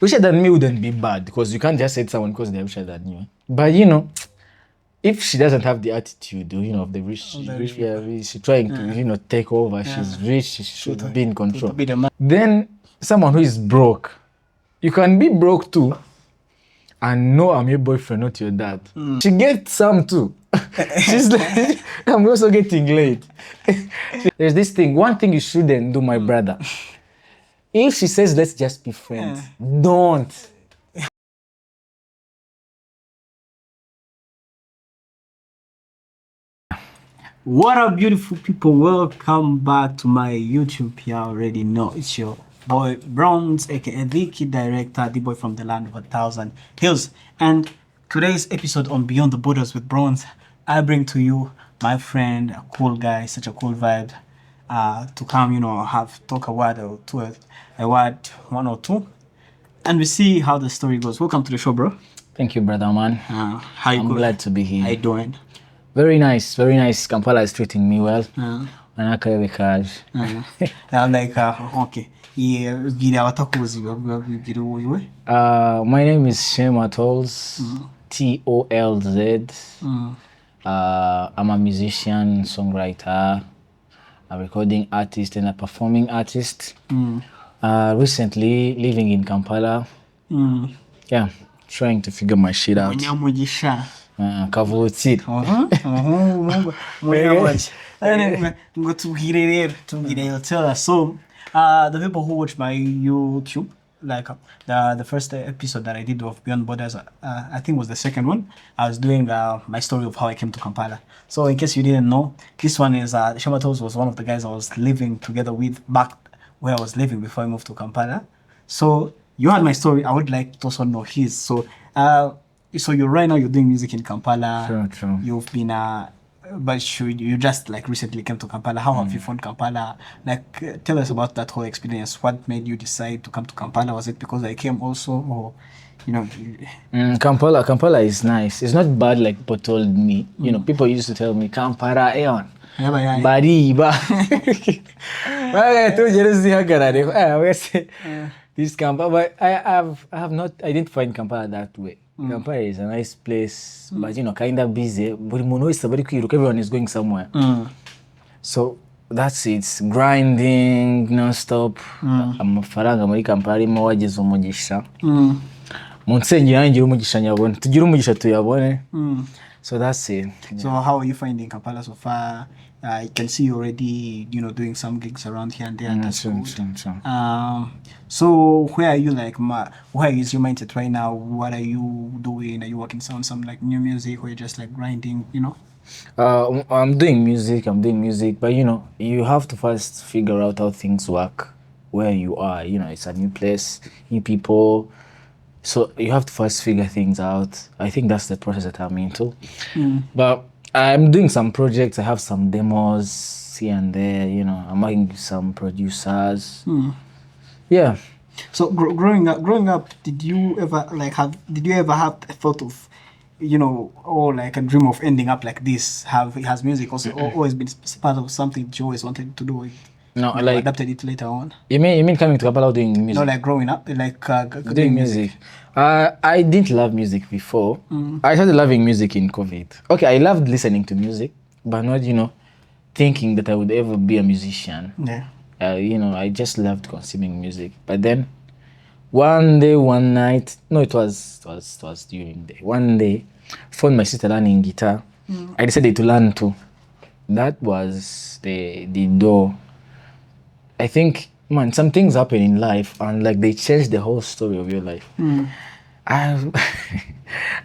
richer than me wouldn't be bad because you can't just say to someone because they're richer than you. But you know, if she doesn't have the attitude, you know, of the rich, she's trying to, you know, take over. She's rich. She should be in control. Then someone who is broke, you can be broke too, and know I'm your boyfriend, not your dad. She gets some too. She's like, I'm also getting late. There's this thing. One thing you shouldn't do, my brother. If she says, let's just be friends, don't. What up, beautiful people? Welcome back to my YouTube. You already know it's your boy Bronze, aka the kid director, the boy from the land of 1,000 hills. And today's episode on Beyond the Borders with Bronze, I bring to you my friend, a cool guy, such a cool vibe, to come, you know, talk a word or two, one or two, and we see how the story goes. Welcome to the show, bro. Thank you, brother, man. How you I'm going? glad to be here. How you doing? Very nice, very nice. Kampala is treating me well. I'm like, okay. Yeah, my name is Shema Tolz, Tolz. I'm a musician, songwriter, a recording artist, and a performing artist. Recently living in Kampala. Yeah, trying to figure my shit out. Kavutsi. Tell us. So, the people who watch my YouTube, like the first episode that I did of Beyond Borders, I think was the second one. I was doing my story of how I came to Kampala. So, in case you didn't know, this one is Shema Tolz was one of the guys I was living together with back where I was living before I moved to Kampala. So, you had my story. I would like to also know his. So, you're right now you're doing music in Kampala. True. You've been but you just like recently came to Kampala. How have you found Kampala? Like, tell us about that whole experience. What made you decide to come to Kampala? Was it because I came also, or you know? Kampala is nice. It's not bad like people told me. You know, people used to tell me Kampala, Eon. Bariba. This Kampala, but I have not. I didn't find Kampala that way. Kampala is a nice place, but you know, kind of busy. But everyone is going somewhere. So that's it. It's grinding non-stop. Amafaranga muri Kampala arimo wageze umugisha. Munsenyi yanjye umugisha nyabone. Tugira umugisha tuyabone. So that's it. So how are you finding Kampala so far? I can see you already, you know, doing some gigs around here and there. That's Sure. So where are you, like, where is your mindset right now? What are you doing? Are you working on some like new music, or you're just like grinding, you know? I'm doing music, but you know, you have to first figure out how things work where you are. You know, it's a new place, new people. So you have to first figure things out. I think that's the process that I'm into. But I'm doing some projects. I have some demos here and there. You know, I'm working with some producers. Yeah. So growing up, did you ever have a thought of, you know, or like a dream of ending up like this? Has music also always been part of something that you always wanted to do? No, you like adapted it later on. You mean coming to Kampala doing music? No, like growing up, like doing music. I didn't love music before. I started loving music in COVID. Okay, I loved listening to music, but not, you know, thinking that I would ever be a musician. Yeah. You know, I just loved consuming music. But then one day, one night, no, it was during the day. One day, found my sister learning guitar. I decided to learn too. That was the door. I think, man, some things happen in life and like they change the whole story of your life. I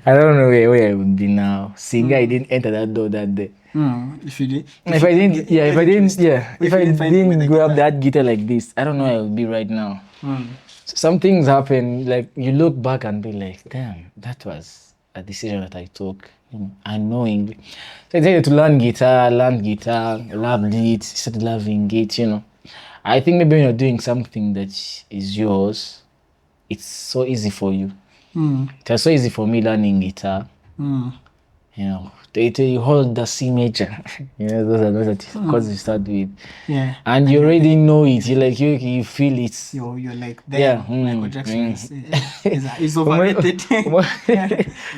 don't know where I would be now. Seeing I didn't enter that door that day. If I didn't grab that guitar like this, I don't know where I would be right now. Some things happen, like you look back and be like, damn, that was a decision that I took, you know, unknowingly. So I decided to learn guitar, loved it, started loving it, you know. I think maybe when you're doing something that is yours, it's so easy for you. It was so easy for me learning guitar. You know, they hold the C major. You know, those are the chords you start with. Yeah. And you already know it. You like you feel it. You're like, damn, Yeah. Michael Jackson is overrated. Yeah.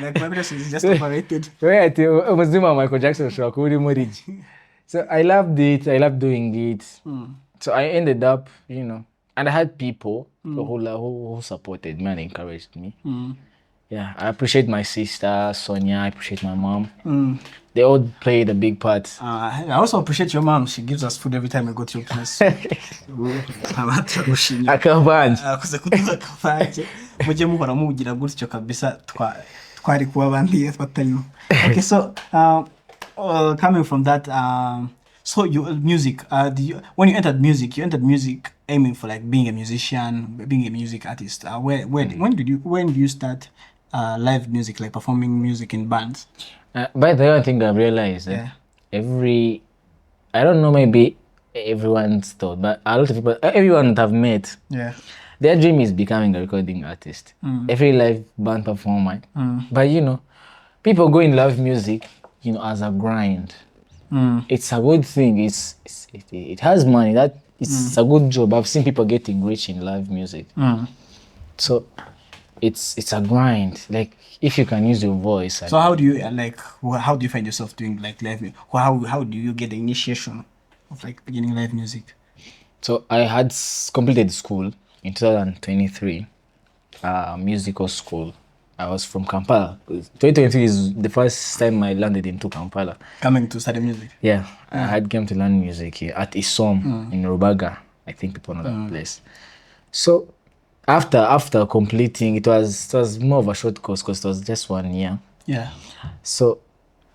Like Michael Jackson is just overrated. Right, umuzima Michael Jackson ushobora kuba uri muri iki. So I loved it. I loved doing it. So I ended up, you know, and I had people who supported me and encouraged me. Yeah, I appreciate my sister Sonia. I appreciate my mom. They all played a big part. I also appreciate your mom. She gives us food every time we go to your place. Akabanje. Kuze kuduha akavanje. Mujye muhora mugira gutyo kabisa twari kuba bandi fatanywa. Okay, so coming from that, so music. When you entered music aiming for like being a musician, being a music artist. When did you start live music, like performing music in bands? By the way, I think I've realized that I don't know, maybe everyone's thought, but a lot of people, everyone that I've met, their dream is becoming a recording artist. Every live band performer. But you know, people go in live music, you know, as a grind. It's a good thing. It has money. It's a good job. I've seen people getting rich in live music. So it's a grind. Like if you can use your voice. So how do you how do you find yourself doing like live music? How do you get the initiation of like beginning live music? So I had completed school in 2023, musical school. I was from Kampala. 2023 is the first time I landed into Kampala. Coming to study music? Yeah, I had come to learn music here at Isom in Rubaga. I think people know that place. So after completing, it was more of a short course because it was just 1 year. Yeah. So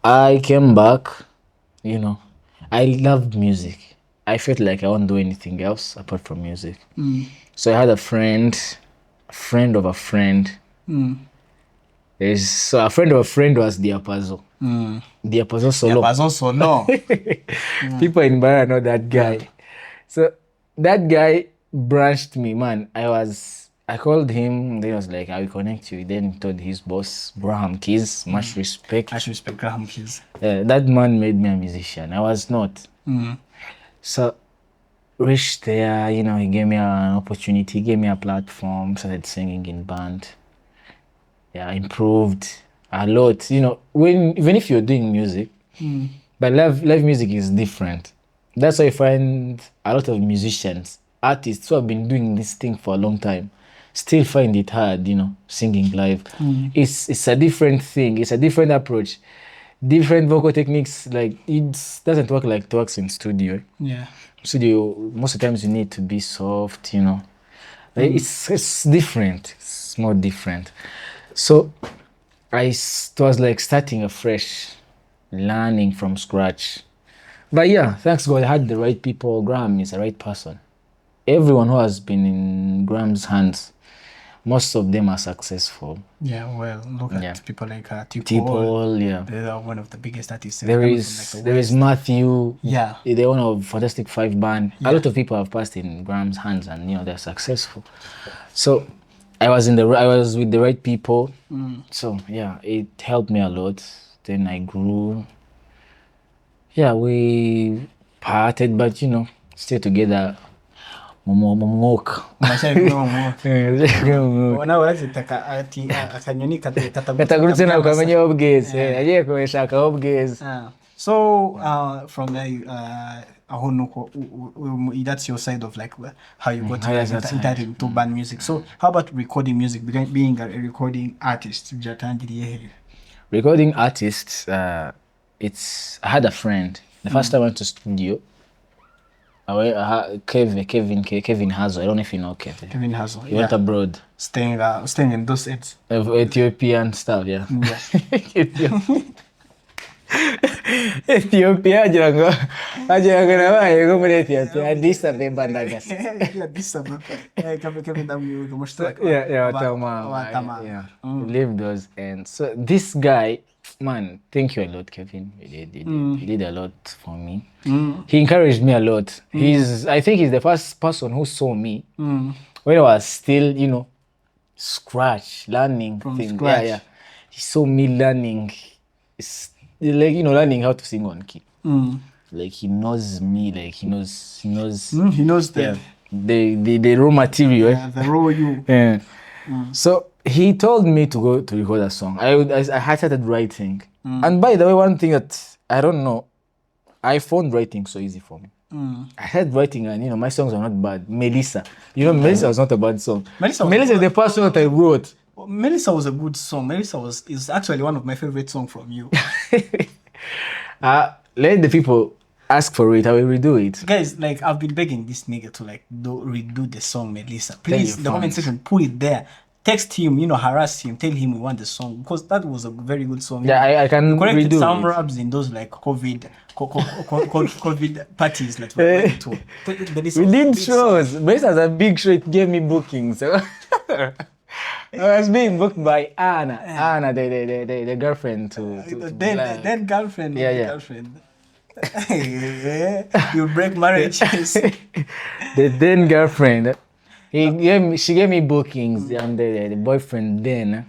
I came back, you know, I loved music. I felt like I won't do anything else apart from music. So I had a friend of a friend. So a friend of a friend was Diapazo. Diapazo Solo. Diapazo Solo. People in Bara know that guy. So that guy branched me, man. I called him, then I was like, I will connect you. Then he told his boss, Graham Keys, much respect. Much respect, Graham Keys. That man made me a musician. I was not. So reached there, you know, he gave me an opportunity, he gave me a platform, started singing in band. Yeah, improved a lot. You know, even if you're doing music, but live music is different. That's why I find a lot of musicians, artists who have been doing this thing for a long time, still find it hard, you know, singing live. It's a different thing. It's a different approach, different vocal techniques. Like it doesn't work like it works in studio. Yeah. Studio, most of the times you need to be soft, you know. It's different. It's more different. So it was like starting afresh, learning from scratch. But yeah, thanks God I had the right people. Graham is the right person. Everyone who has been in Graham's hands, most of them are successful. Yeah, well, look at people like T-Paul, yeah. They are one of the biggest artists. There is Matthew. Yeah. They're one of Fantastic Five band. A lot of people have passed in Graham's hands and, you know, they're successful. So I was with the right people. So yeah, it helped me a lot. Then I grew. Yeah, we parted, but you know, still together. Mumwuka. Katagurutse na ukamenya ubwiza. Yagiye kubishaka ubwiza. So from there, that's your side of like how you got into band music. So how about recording music, being a recording artist? Recording artist, I had a friend. The first time I went to studio, Kevin Hazo. I don't know if you know Kevin. Kevin Hazo. He went abroad. Staying in those ends. Ethiopian stuff, yeah. Ethiopia agira nabaye go muri Ethiopia Addis Ababa ndagase. Addis Ababa. Kevin damu mushtaraka. Yeah, Watama. Yeah. Live those and so this guy, man, thank you a lot, Kevin. He did a lot for me. He encouraged me a lot. I think he's the first person who saw me when I was still, you know, learning from things. Scratch. Yeah. He saw me learning it's like, learning how to sing on key. Mm. Like, he knows me, like, he knows, He knows yeah, the raw material. the raw you. Yeah. So he told me to go to record a song. I had started writing. And by the way, one thing that I don't know, I found writing so easy for me. I had writing, and my songs are not bad. Melissa, Melissa was not a bad song. Melissa is the first song that I wrote. Melissa was a good song. Melissa is actually one of my favorite songs from you. Let the people ask for it. I will redo it. Guys, like, I've been begging this nigga to redo the song Melissa. Please, you, the comment section, put it there. Text him, harass him, tell him we want the song, because that was a very good song. Yeah, I can corrected redo some it. raps in those like COVID parties that we went to. We did shows. Melissa has a big show. It gave me bookings. I was being booked by Anna, the girlfriend to then girlfriend. Yeah. Girlfriend. You break marriages. The then girlfriend. She gave me bookings, and the boyfriend then.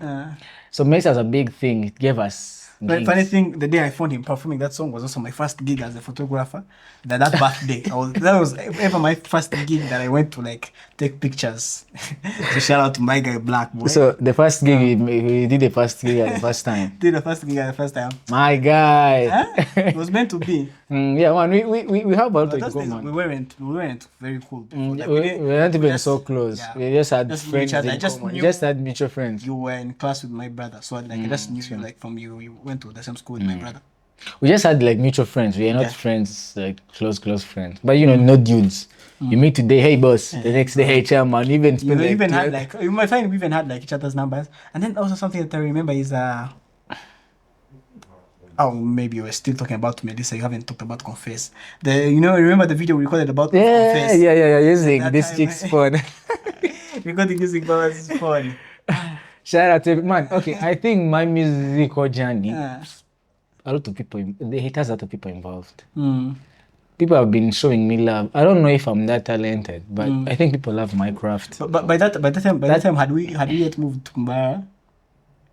So Melissa was a big thing. It gave us. Funny thing, the day I found him performing that song was also my first gig as a photographer. That birthday, that was ever my first gig that I went to like take pictures. So shout out to my guy Black Boy. So the first gig we did the first gig at the first time. Did the first gig at the first time. My guy. It was meant to be. Yeah, man. We have a lot in common. We weren't very cool. Like, we weren't even so close. Yeah. We just had friends in common. Just had mutual friends. You were in class with my brother, so like I just knew you like from you. You went to the same school with my brother. We just had like mutual friends. We are not friends, like close friends. But no dudes. You meet today, hey boss. The next day, hey chairman. You might find we even had like each other's numbers. And then also something that I remember is maybe you were still talking about Melissa. You haven't talked about Confess. Remember the video we recorded about Confess? Yeah. Using this chick's phone. Recording using Baba's phone. Shout out to man. Okay, I think my musical journey. A lot of people, it has a lot of people involved. People have been showing me love. I don't know if I'm that talented, but I think people love my craft. But by that time, had we yet moved to Kampala?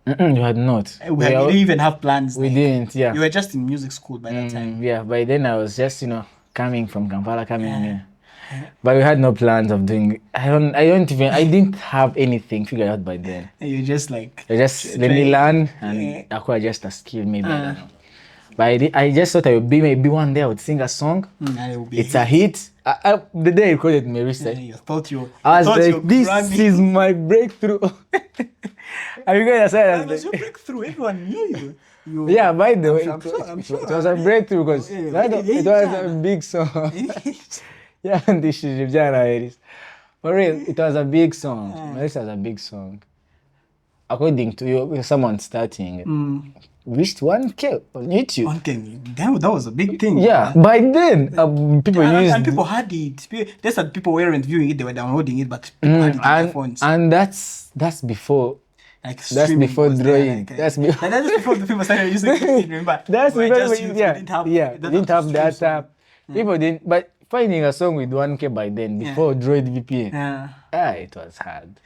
You had not. We didn't even have plans. We didn't. Yeah. You were just in music school by that time. Yeah. By then I was just coming from Kampala, here. But we had no plans of doing. I didn't have anything figured out by then. You just like. Let me learn and acquire just a skill, maybe. I don't know. But I just thought I would be maybe one day I would sing a song. It's a hit. The day I recorded my research, I was like, this is my breakthrough. Are you guys excited? It was your breakthrough. Everyone knew you. Yeah, by the way, it was a breakthrough because it was a big song. Yeah, this is for real. It was a big song. This was a big song. According to you, someone starting. Reached 1K on YouTube. 1K, damn, that was a big thing. Yeah, by then people used and people had it. They said people weren't viewing it; they were downloading it, but people had it on their phones. And that's before. That's before drawing. That's before the people started using it. Remember? That's because didn't have data. People didn't. But finding a song with 1K by then before Droid VPN. It was hard.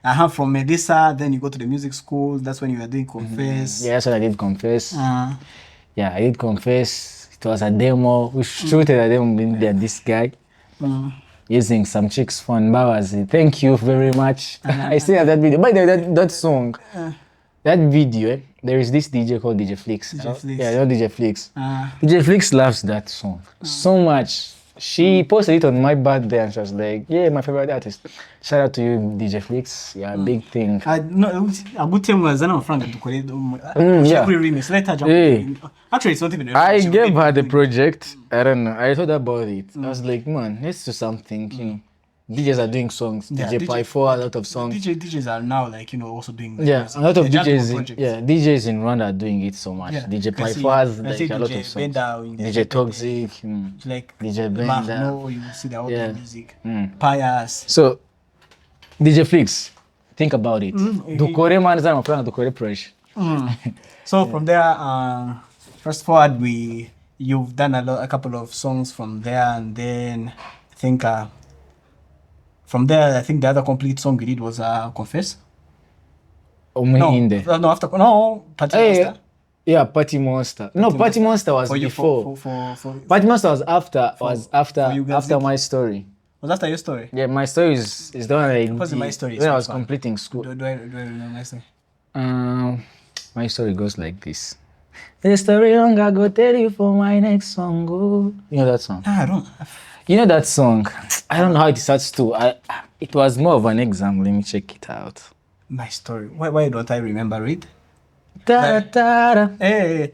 And from Melissa, then you go to the music school. That's when you were doing Confess. Yeah, that's when I did Confess. Yeah, I did Confess. It was a demo. We shooted a demo with this guy using some chick's phone. Thank you very much. I still have that video. By the way, that song, that video, there is this DJ called DJ Flix. Yeah, DJ Flix. DJ Flix loves that song so much. She posted it on my birthday and she was like, yeah, my favorite artist. Shout out to you, DJ Flix. Yeah, big thing. A good thing was Frank to Actually, it's not even I gave her the project. I don't know. I thought about it. I was like, man, let's do something, DJs are doing songs. DJ Pi 4, a lot of songs. DJs are now also doing. Yeah, a lot of DJs. DJs in Rwanda are doing it so much. DJ Pi 4 has like a lot of songs. DJ Toxic, DJ Benda. You see the other music. Pious. So, DJ Flix, think about it. Dukore man zana mapana dukore project. So from there, first forward, you've done a couple of songs from there, and then I think. From there, I think the other complete song we did was Confess. No, after. No, Yeah, Party Monster. No, Party Monster was before. Party Monster was after my story. Was after your story? Yeah, my story is the one I What's my story? when I was completing school. Do I remember my story? My story goes like this. The story long I go tell you for my next song. Oh. You know that song? I don't. You know that song? I don't know how it starts too. It was more of an exam. Let me check it out. My story. Why don't I remember it? Hey.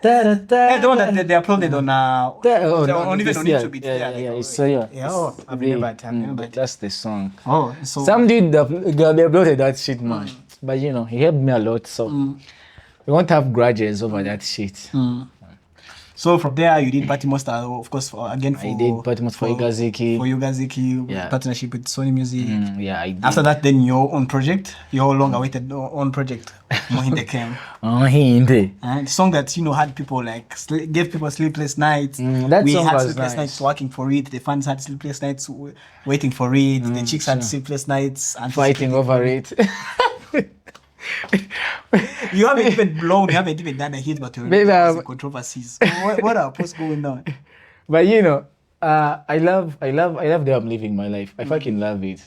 The one that they uploaded on on even on YouTube. I remember it. That's the song. Oh, so Some dude they uploaded that shit, man. But you know, he helped me a lot, so we won't have grudges over that shit. So from there, you did Party Monster, of course. I did Party Monster for Ugaziki. For Ugaziki, partnership with Sony Music. Yeah, I did. After that, then your own project, your long-awaited own project, Mohinde came. Mohinde. And the song that had people like gave people sleepless nights. That we song had was sleepless nice. nights working for it. The fans had sleepless nights waiting for it. The chicks had sleepless nights and Fighting over it. You haven't even blown, you haven't even done a hit, but you're controversies. What are what's going on? But you know, I love the way I'm living my life. I fucking love it.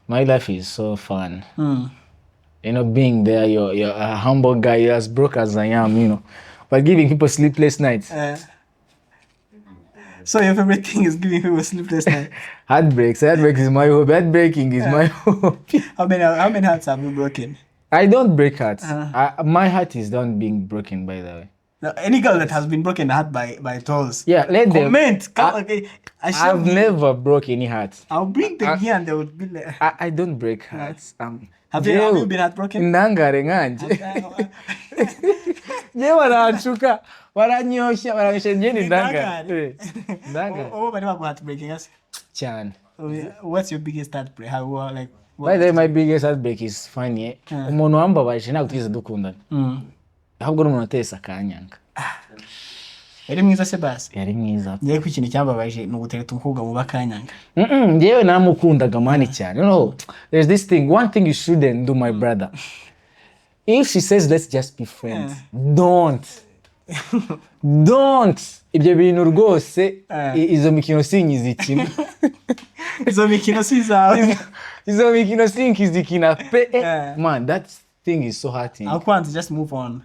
My life is so fun. You know, being there, you're a humble guy, you're as broke as I am, you know, but giving people sleepless nights. So your favorite thing is giving people sleepless nights? Heartbreak is my hobby. Heartbreaking is my hobby. How many hearts have you broken? I don't break hearts. My heart is done being broken, by the way. Now, any girl that has been broken the heart by Tolz. Yeah, let them comment. Okay. I've never broke any heart. I'll bring them here and they would be like. I don't break hearts. Have you been heartbroken? Ndangare nganje. Je wanachuka wananyosha wananyosha njeni ndangare. Ndangare. Oh, but never heartbreaking us. Chan. What's your biggest heartbreak? How like? By the way, my biggest heartbreak is funny. Umuntu wambabaje ntabwo twize dukundana. Ahubwo n'umuntu atesa kanyanga. Yari mwiza se basi. Yari mwiza. Ngiye ku ikintu cyambabaje no gutereta umukobwa mu bakanyanga. Ngewe namukundaga mani cyane. You know, there's this thing. One thing you shouldn't do, my brother. If she says let's just be friends, don't. Ibyo bintu rwose izo mikino sinyizikina. Izo mikino si zawe. Izo mikino sinkizikina pe. Man, that thing is so hurting. I want just move on.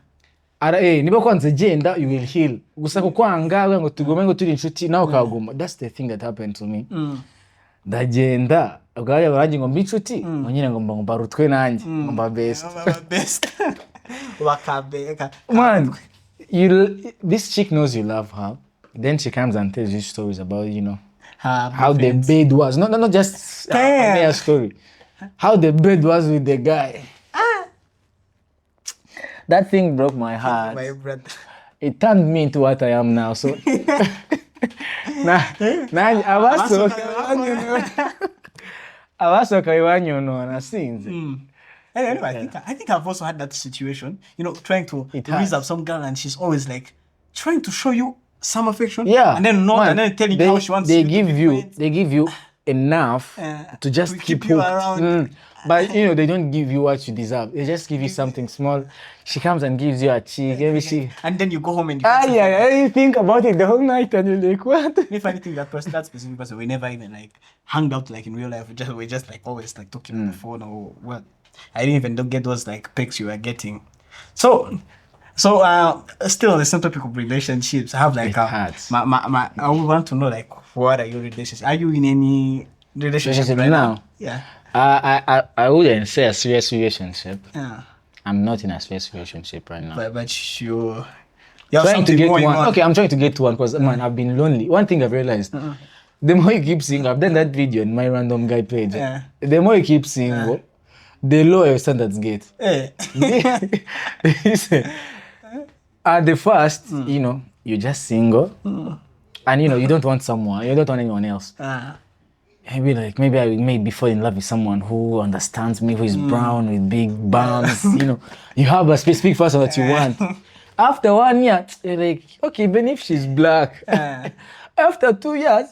Niba kwanza genda you will heal. Gusa kukwanga ngo tugome ngo turi inshuti nawe kaguma. That's the thing that happened to me. Ndagenda ubwaye baraje ngo mbicuti nyine ngo mbarutwe nanjye ngo best. Wakabeka. Man, this chick knows you love her. Then she comes and tells you stories about, you know, how the bed was. Not just a story. How the bed was with the guy. That thing broke my heart. My brother. It turned me into what I am now. So, abasoka iwanyono since. Anyway, I think I've also had that situation. You know, trying to raise up some girl and she's always like trying to show you some affection. Yeah. And then and then telling you how she wants they you give you enough to just keep you around. But you know, they don't give you what you deserve. They just give you something small. She comes and gives you a cheek. And then you go home and you think about it the whole night and you're like, what? If I think that specific person, we never even like hung out like in real life. We just like always like talking on the phone or what. I didn't even get those like pics you were getting. So still on the same topic of relationships, I have like I would want to know like what are your relationships? Are you in any relationship right now? Yeah. I wouldn't say a serious relationship. Yeah. I'm not in a serious relationship right now. But you're trying to get one. Okay, I'm trying to get one because man, I've been lonely. One thing I've realized, the more you keep seeing, I've done that video on my random guy page. The more you keep seeing, the lower your standards get. At the first, you know, you're just single, and you know you don't want someone, you don't want anyone else. Maybe I may fall in love with someone who understands me, who is brown with big bums. You know, you have a specific person that you want. After 1 year, you're like, okay, even if she's black. After 2 years,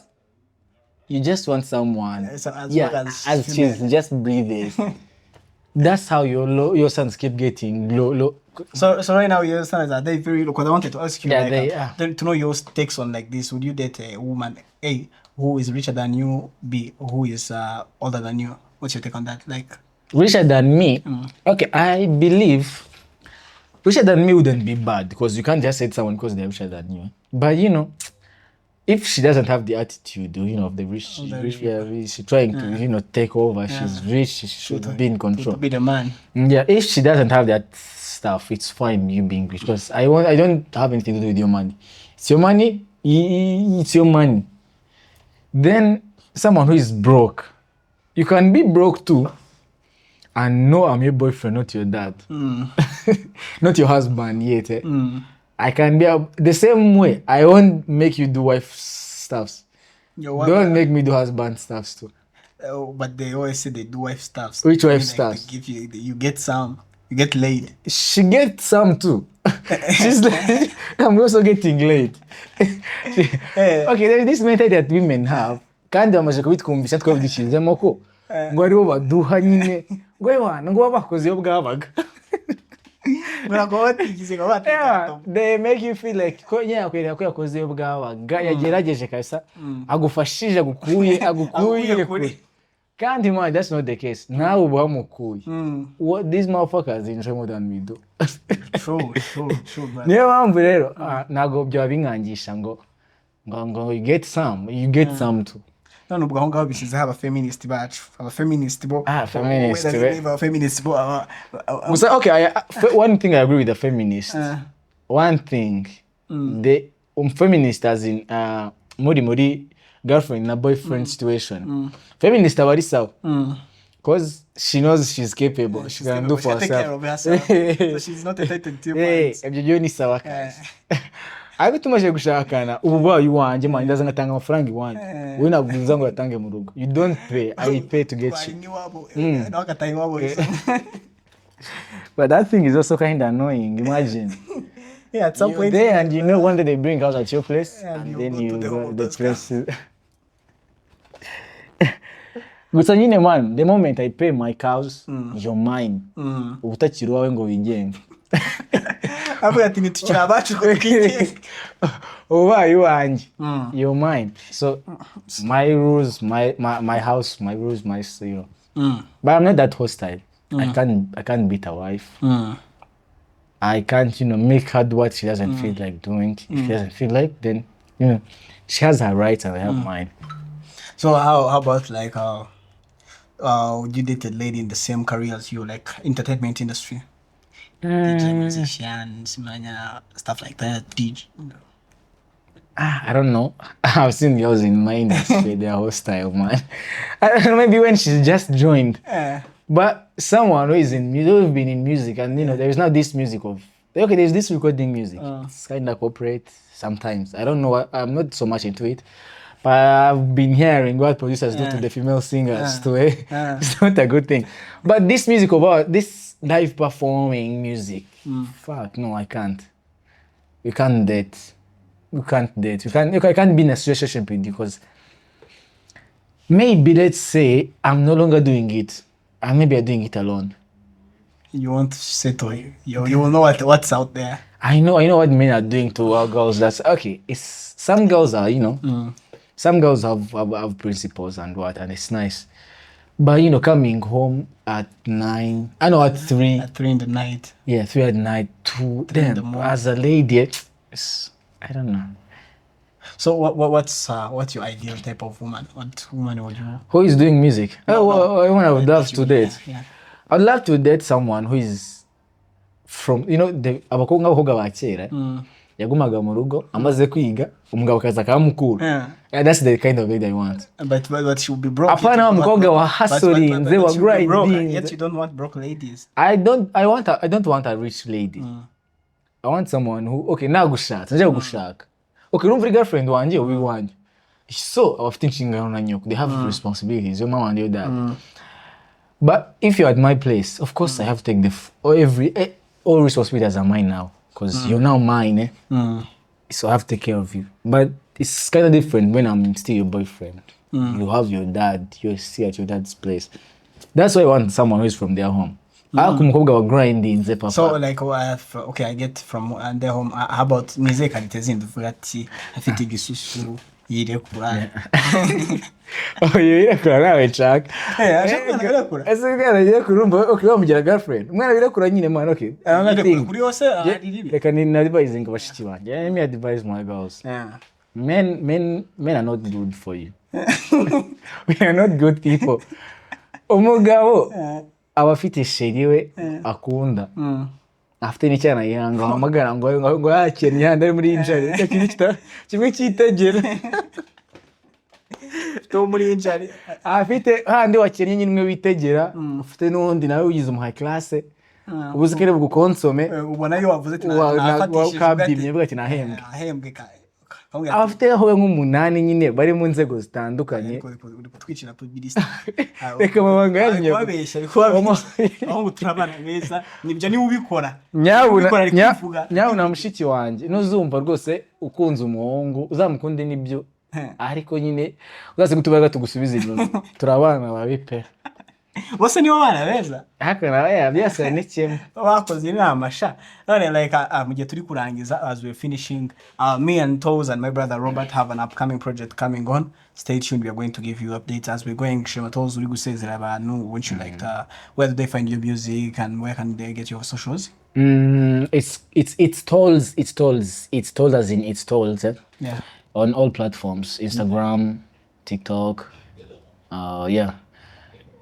you just want someone. As she's just breathing. That's how your sons keep getting low. So right now your sons are they very low? Because I wanted to ask you, Yeah, like, they are. to know your takes on like this. Would you date a woman A who is richer than you, B who is older than you? What's your take on that? Like, Richer than me? Okay, I believe richer than me wouldn't be bad because you can't just say someone because they're richer than you. But if she doesn't have the attitude, of the rich, she's trying to, take over. She's rich. She should be in control. to be the man. Yeah, if she doesn't have that stuff, it's fine you being rich because I don't have anything to do with your money. It's your money. It's your money. Then someone who is broke, you can be broke too, and no, I'm your boyfriend, not your dad, not your husband yet. I can be the same way. I won't make you do wife stuffs. Don't make me do husband stuffs too. But they always say they do wife stuffs. Which wife Like, stuffs? they give you get some, you get laid. She gets some too. She's like, I'm also getting laid. Okay, there's this method that women have. Kandi bamaze kubitwumvisha twabyishizemo ko ngo aribo baduha nyine ngo ewana ngo bakoze yo bwabaga. Yeah, they make you feel like ko yakoze yo bwabaga yagerageje kabisa agufashije agukuye kure. Kandi man, that's not the case. Nawe uba mukuye. What these motherfuckers enjoy more than we do. True, man. Niyo mpamvu rero ntago byaba binkangisha ngo you get some too. None ubwo aho ngaho bishyizeho abafeminist bacu. Abafeminist bo. Abafeminist bo. Okay, one thing I agree with the feminist. One thing, the feminist as in muri girlfriend na boyfriend situation. Feminist aba ari sawa. Because she knows she's capable. She can do for herself. Take care of herself. So she's not entitled to your points. Ibyo ni sawa kazi. Ariko tumaze gushakana ububaye wanjye man ndaza ngatanga amafaranga iwanjye. Wowe naguza ngo yatange mu rugo. You don't pay, I pay to get you. But that thing is also kind of annoying. Imagine. Yeah, at some You're point there and one day they bring out at your place and then you go to the place. Gusa nyine man, the moment I pay my cows, you're mine. Ubutakiri wawe ngo wigenge. avuga ati nitukira abacu ko twite. Ubaye wanjye. You're mine. So my rules, my house, my rules, my But I'm not that hostile. I can't beat a wife. I can't, make her do what she doesn't feel like doing. If she doesn't feel like, then she has her rights and I have mine. So how about like would you date a lady in the same career as you, like entertainment industry? DJ, musicians, stuff like that. DJ. I don't know. I've seen girls in my industry, they're hostile, man. I don't know, maybe when she's just joined. But someone who is who's been in music and there is now this music of there's this recording music. It's kind of corporate sometimes. I don't know. I'm not so much into it. But I've been hearing what producers do to the female singers to it. It's not a good thing. But this music about this live performing music, fuck no, I can't. You can't date. You can't date. I can't be in a situation with you because maybe let's say I'm no longer doing it. And maybe I'm doing it alone. You want to settle. You will know what's out there. I know what men are doing to our girls. That's okay. It's some girls are, some girls have principles and and it's nice. But coming home at 9, at 3. At 3 in the night. Yeah, 3 at night, 2. Then as a lady, I don't know. So what's your ideal type of woman? What woman would you? Who is doing music? I would love to date. Yeah. I'd love to date someone who is from the abakobwa b'abakobwa ba kera. Yagumaga mu rugo amaze kwiga umugabo kaza akamukura. Yeah, that's the kind of lady I want. But she will be broke. Apana umukobwa wa hustling, they were grinding. Yet you don't want broke ladies. I don't want a rich lady. I want someone who nagushatse nje gushaka. Numva girlfriend wanje ubi wanje. So abafite inshingano na nyoko. They have responsibilities. Your mama and your dad. But if you're at my place, of course I have to take all responsibilities are mine now. Because you're now mine, so I have to take care of you. But it's kind of different when I'm still your boyfriend. You have your dad, you're still at your dad's place. That's why I want someone who's from their home. ariko umukobwa wa grindinze papa. So like okay, I get from the home. How about music and zindi uvuga ati afite igisusu yirekura. Oh, yirekura nawe nshaka. Yirekura. Ese ngana yirekura umva okay bamugira girlfriend. Umwana yirekura nyine man okay. Kuri yose ariribi. Reka ni advising bashiki banje. Let me advise my girls. Yeah. Men are not good for you. We are not good people. Umugabo abafite sheri we akunda. Afite n'icyana yanga amagara ngo yakennye handi ari muri injari. Kimwe cyitegera. To muri injari. Afite handi wakennye nyine witegera. Ufite n'undi nawe ugize mu high class. Ubuzikere bugukonsome. Ubona yo wavuze ati nafatishije bwa ati nahembwe. Ahembwe ka. Abafite aho nk'umunani nyine bari mu nzego zitandukanye. Twicira publicity. Reka mabanga yanyu kwabesha aho turabana beza nibyo ni ubikora. Nyabuna mushiki wanje nuzumva rwose ukunze umuhungu uzamukunde nibyo ariko nyine uzase gutubaga tugusubiza inyuma. Turabana babipe. Bose nibo bana beza. Hakana byase n'ikimwe. Wakoze inama sha. None like mu gihe turi kurangiza as we're finishing me and Tolz and my brother Robert have an upcoming project coming on. Stay tuned, we are going to give you updates as we're going. Shema Tolz uri gusezera abantu when you like where do they find your music and where can they get your socials? It's Tolz as in it's Tolz. Yeah. On all platforms, Instagram, TikTok, yeah.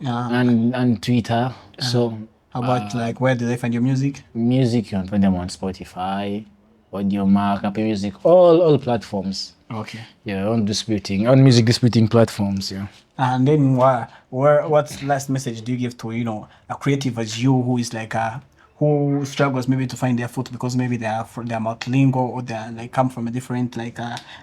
And Twitter. So how about like where do they find your music? Music you can find them on Spotify, Audiomack, Apple Music, all platforms. Okay. Yeah, on music distributing platforms. Yeah. And then what last message do you give to a creative as you who is like who struggles maybe to find their foot because maybe they're multilingual or they like come from a different like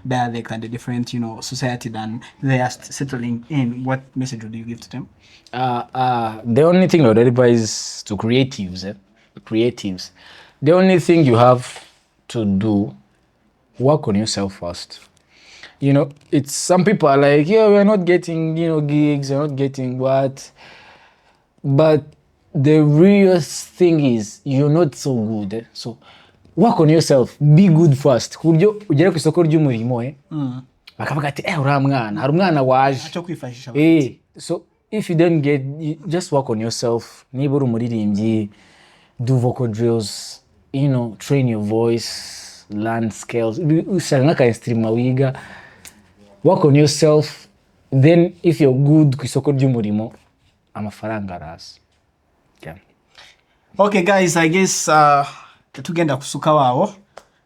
dialect and a different society than they are settling in? What message would you give to them? The only thing I would advise to creatives, the only thing you have to do, work on yourself first. It's some people are like, yeah, we're not getting gigs, we're not getting what, but the real thing is you're not so good. So work on yourself, be good first. Kuryo ugere ku isoko ry'umurimo bakavuga ati uriya mwana hari umwana waje acho kwifashisha. So if you don't get, just work on yourself. Niba uri umuririmbyi, do vocal drills, train your voice, learn scales. Usanga ka streamer wiga, work on yourself. Then if you're good ku isoko ry'umurimo amafaranga araza. Yeah. Okay guys, I guess tugenda kusuka wao.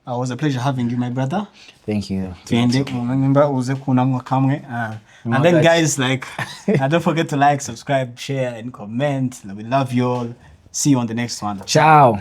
It was a pleasure having you, my brother. Thank you. Remember uze kunamwa kamwe. And then guys, like don't forget to like, subscribe, share and comment. We love you all. See you on the next one. Ciao.